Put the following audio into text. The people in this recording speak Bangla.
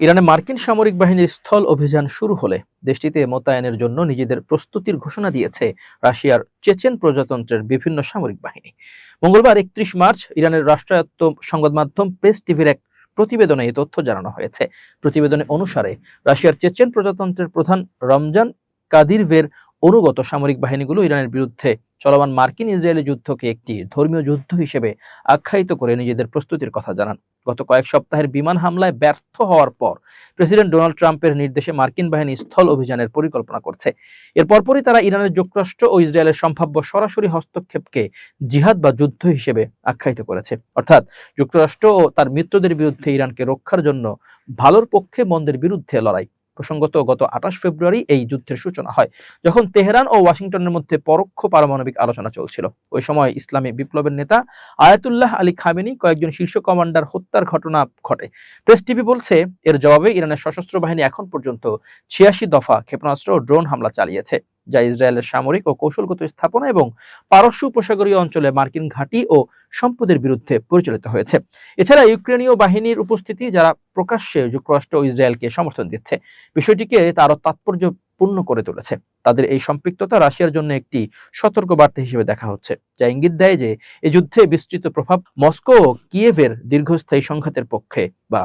ইরানে মার্কিন সামরিক বাহিনীর স্থল অভিযান শুরু হলে দেশটিতে মোতায়েনের জন্য নিজেদের প্রস্তুতির ঘোষণা দিয়েছে রাশিয়ার চেচেন প্রজাতন্ত্রের বিভিন্ন সামরিক বাহিনী। মঙ্গলবার 31 মার্চ ইরানের রাষ্ট্রায়ত্ত সংবাদ মাধ্যম প্রেস টিভির এক প্রতিবেদনে এই তথ্য জানানো হয়েছে। প্রতিবেদনে অনুসারে রাশিয়ার চেচেন প্রজাতন্ত্রের প্রধান রমজান কাদিরভের অনুগত সামরিক বাহিনীগুলো ইরানের বিরুদ্ধে চলমান মার্কিন ইসরায়েলি যুদ্ধকে একটি ধর্মীয় যুদ্ধ হিসেবে আখ্যায়িত করে নিজেদের প্রস্তুতির কথা জানান। গত কয়েক সপ্তাহের বিমান হামলায় ব্যর্থ হওয়ার পর প্রেসিডেন্ট ডোনাল্ড ট্রাম্পের নির্দেশে মার্কিন বাহিনী স্থল অভিযানের পরিকল্পনা করছে। এর পরপরই তারা ইরানের যুক্তরাষ্ট্র ও ইসরায়েলের সম্ভাব্য সরাসরি হস্তক্ষেপকে জিহাদ বা যুদ্ধ হিসেবে আখ্যায়িত করেছে। অর্থাৎ যুক্তরাষ্ট্র ও তার মিত্রদের বিরুদ্ধে ইরানকে রক্ষার জন্য ভালোর পক্ষে মন্দের বিরুদ্ধে লড়াই। প্রসঙ্গত, গত 28 ফেব্রুয়ারি এই যুদ্ধের সূচনা হয়, যখন তেহরান ও ওয়াশিংটনের মধ্যে পরোক্ষ পারমাণবিক আলোচনা চলছিল। ওই সময় ইসলামী বিপ্লবের নেতা আয়াতুল্লাহ আলী খামেনি কয়েকজন শীর্ষ কমান্ডার হত্যার ঘটনা ঘটে। প্রেস টিভি বলছে, এর জবাবে ইরানের সশস্ত্র বাহিনী এখন পর্যন্ত 86 দফা ক্ষেপণাস্ত্র ও ড্রোন হামলা চালিয়েছে, যা ইসরায়েলের সামরিক ও কৌশলগত স্থাপনা এবং পারস্য উপসাগরীয় অঞ্চলে মার্কিন ঘাঁটি ও সম্পদের বিরুদ্ধে পরিচালিত হয়েছে। এছাড়া ইউক্রেনীয় বাহিনীর উপস্থিতি, যারা প্রকাশ্যে যুক্তরাষ্ট্র ও ইসরায়েলকে সমর্থন দিচ্ছে, বিষয়টিকে আরো তাৎপর্যপূর্ণ করে তুলেছে। তাদের এই সম্পৃক্ততা রাশিয়ার জন্য একটি সতর্ক বার্তা হিসেবে দেখা হচ্ছে, যা ইঙ্গিত দেয় যে এই যুদ্ধে বিস্তৃত প্রভাব মস্কো ও কিয়েভের দীর্ঘস্থায়ী সংঘাতের পক্ষে বা